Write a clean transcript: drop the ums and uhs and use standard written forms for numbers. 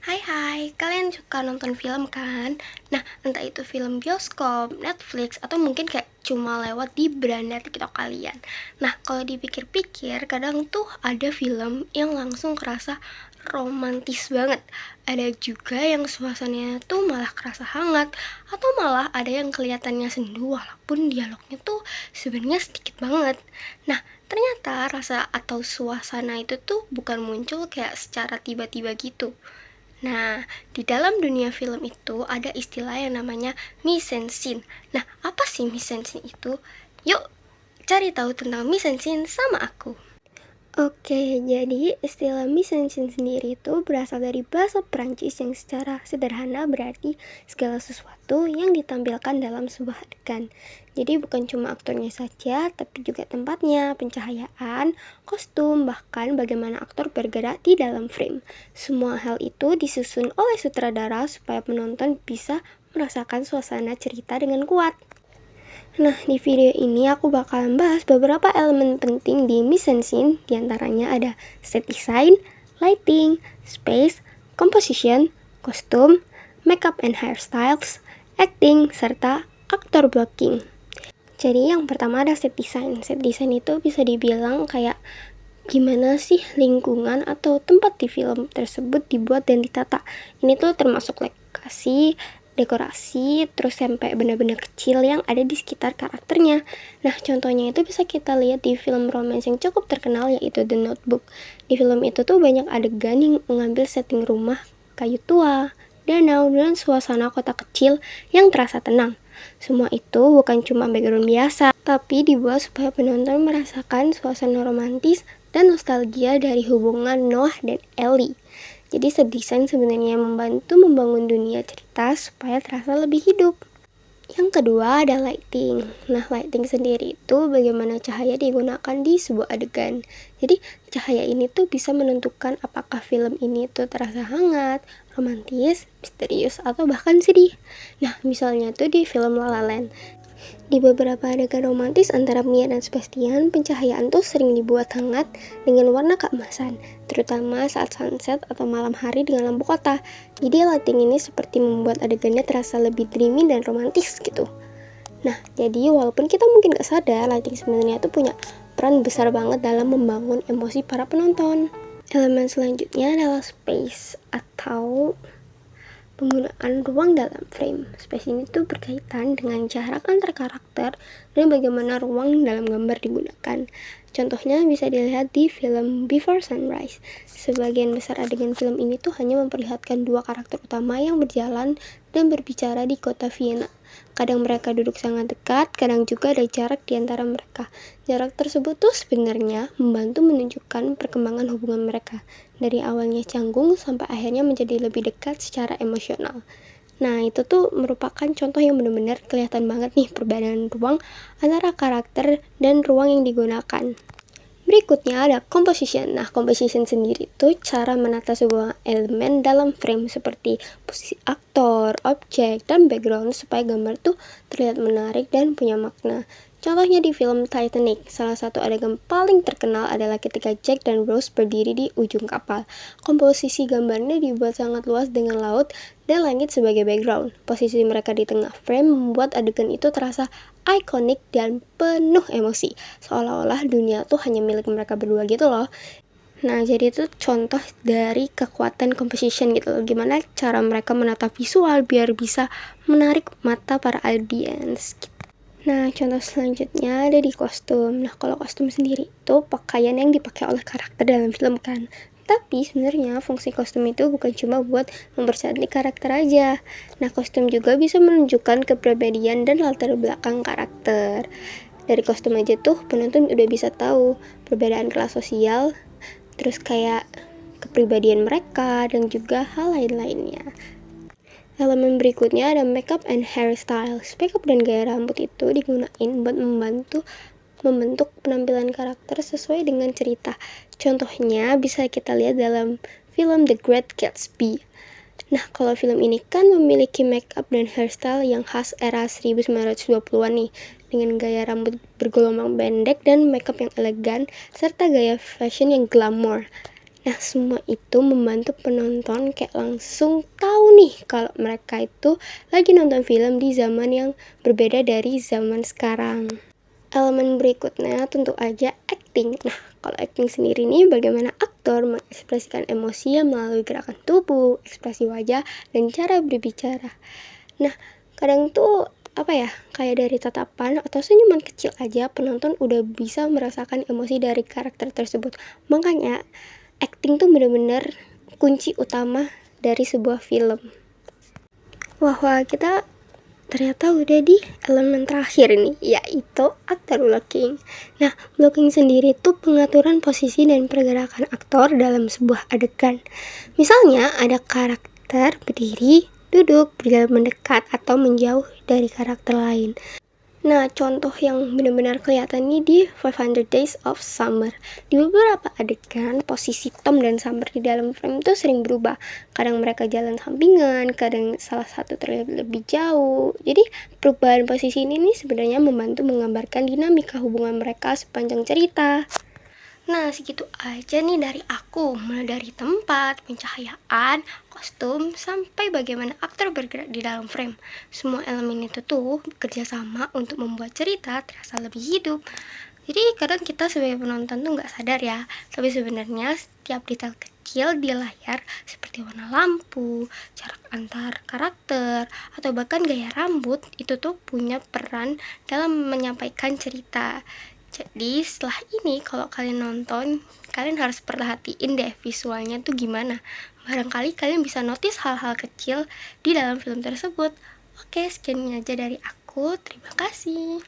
Hai hai, kalian suka nonton film kan? Nah, entah itu film bioskop, Netflix, atau mungkin kayak cuma lewat di beranda TikTok kalian. Nah, kalau dipikir-pikir, kadang tuh ada film yang langsung kerasa romantis banget. Ada juga yang suasananya tuh malah kerasa hangat, atau malah ada yang kelihatannya sendu walaupun dialognya tuh sebenarnya sedikit banget. Nah, ternyata rasa atau suasana itu tuh bukan muncul kayak secara tiba-tiba gitu. Nah, di dalam dunia film itu ada istilah yang namanya mise en scene. Nah, apa sih mise en scene itu? Yuk, cari tahu tentang mise en scene sama aku. Oke, jadi istilah mise en scene sendiri itu berasal dari bahasa Prancis yang secara sederhana berarti segala sesuatu yang ditampilkan dalam sebuah adegan. Jadi bukan cuma aktornya saja, tapi juga tempatnya, pencahayaan, kostum, bahkan bagaimana aktor bergerak di dalam frame. Semua hal itu disusun oleh sutradara supaya penonton bisa merasakan suasana cerita dengan kuat. Nah, di video ini aku bakalan bahas beberapa elemen penting di mise en scene, diantaranya ada set design, lighting, space, composition, kostum, makeup and hairstyles, acting, serta aktor blocking. Jadi yang pertama ada set design. Set design itu bisa dibilang kayak gimana sih lingkungan atau tempat di film tersebut dibuat dan ditata. Ini tuh termasuk lokasi, dekorasi, terus sampai benda-benda kecil yang ada di sekitar karakternya. Nah, contohnya itu bisa kita lihat di film romance yang cukup terkenal yaitu The Notebook. Di film itu tuh banyak adegan yang mengambil setting rumah, kayu tua, danau, dan suasana kota kecil yang terasa tenang. Semua itu bukan cuma background biasa, tapi dibuat supaya penonton merasakan suasana romantis dan nostalgia dari hubungan Noah dan Ellie. Jadi set design sebenarnya membantu membangun dunia cerita supaya terasa lebih hidup. Yang kedua ada lighting. Nah, lighting sendiri itu bagaimana cahaya digunakan di sebuah adegan. Jadi, cahaya ini tuh bisa menentukan apakah film ini tuh terasa hangat, romantis, misterius, atau bahkan sedih. Nah, misalnya tuh di film La La Land. Di beberapa adegan romantis antara Mia dan Sebastian, pencahayaan tuh sering dibuat hangat dengan warna keemasan, terutama saat sunset atau malam hari dengan lampu kota. Jadi lighting ini seperti membuat adegannya terasa lebih dreamy dan romantis gitu. Nah, jadi walaupun kita mungkin gak sadar, lighting sebenarnya tuh punya peran besar banget dalam membangun emosi para penonton. Elemen selanjutnya adalah space atau penggunaan ruang dalam frame. Space ini tuh berkaitan dengan jarak antar karakter dan bagaimana ruang dalam gambar digunakan. Contohnya bisa dilihat di film Before Sunrise. Sebagian besar adegan film ini tuh hanya memperlihatkan dua karakter utama yang berjalan dan berbicara di kota Vienna. Kadang mereka duduk sangat dekat, kadang juga ada jarak di antara mereka. Jarak tersebut tuh sebenarnya membantu menunjukkan perkembangan hubungan mereka. Dari awalnya canggung sampai akhirnya menjadi lebih dekat secara emosional. Nah, itu tuh merupakan contoh yang benar-benar kelihatan banget nih perbedaan ruang antara karakter dan ruang yang digunakan. Berikutnya ada composition. Nah, composition sendiri itu cara menata sebuah elemen dalam frame seperti posisi aktor, objek, dan background supaya gambar tuh terlihat menarik dan punya makna. Contohnya di film Titanic, salah satu adegan paling terkenal adalah ketika Jack dan Rose berdiri di ujung kapal. Komposisi gambarnya dibuat sangat luas dengan laut dan langit sebagai background. Posisi mereka di tengah frame membuat adegan itu terasa ikonik dan penuh emosi, seolah-olah dunia tuh hanya milik mereka berdua gitu loh. Nah, jadi itu contoh dari kekuatan composition gitu loh. Gimana cara mereka menata visual biar bisa menarik mata para audiens. Nah, contoh selanjutnya ada di kostum. Nah, kalau kostum sendiri itu pakaian yang dipakai oleh karakter dalam film kan. Tapi sebenarnya fungsi kostum itu bukan cuma buat mempercantik karakter aja. Nah, kostum juga bisa menunjukkan kepribadian dan latar belakang karakter. Dari kostum aja tuh penonton udah bisa tahu perbedaan kelas sosial, terus kayak kepribadian mereka dan juga hal lain-lainnya. Elemen berikutnya ada makeup and hairstyles. Makeup dan gaya rambut itu digunakan buat membentuk penampilan karakter sesuai dengan cerita. Contohnya bisa kita lihat dalam film The Great Gatsby. Nah, kalau film ini kan memiliki makeup dan hairstyle yang khas era 1920-an nih, dengan gaya rambut bergelombang pendek dan makeup yang elegan, serta gaya fashion yang glamour. Nah, semua itu membantu penonton kayak langsung tahu nih kalau mereka itu lagi nonton film di zaman yang berbeda dari zaman sekarang. Elemen berikutnya tentu aja acting. Nah, kalau acting sendiri nih bagaimana aktor mengekspresikan emosi melalui gerakan tubuh, ekspresi wajah, dan cara berbicara. Nah, kadang tuh kayak dari tatapan atau senyuman kecil aja penonton udah bisa merasakan emosi dari karakter tersebut. Makanya acting tuh bener-bener kunci utama dari sebuah film. Wah, kita ternyata udah di elemen terakhir nih, yaitu actor blocking. Nah, blocking sendiri tuh pengaturan posisi dan pergerakan aktor dalam sebuah adegan. Misalnya ada karakter berdiri, duduk, berjalan mendekat, atau menjauh dari karakter lain. Nah, contoh yang benar-benar kelihatan nih di 500 Days of Summer. Di beberapa adegan, posisi Tom dan Summer di dalam frame itu sering berubah. Kadang mereka jalan sampingan, kadang salah satu terlihat lebih jauh. Jadi, perubahan posisi ini nih sebenarnya membantu menggambarkan dinamika hubungan mereka sepanjang cerita. Nah, segitu aja nih dari aku, mulai dari tempat, pencahayaan, kostum, sampai bagaimana aktor bergerak di dalam frame. Semua elemen itu tuh bekerja sama untuk membuat cerita terasa lebih hidup. Jadi kadang kita sebagai penonton tuh nggak sadar ya, tapi sebenarnya setiap detail kecil di layar seperti warna lampu, jarak antar karakter, atau bahkan gaya rambut itu tuh punya peran dalam menyampaikan cerita. Jadi setelah ini kalau kalian nonton, kalian harus perhatiin deh visualnya tuh gimana. Barangkali kalian bisa notice hal-hal kecil di dalam film tersebut. Oke, sekian aja dari aku. Terima kasih.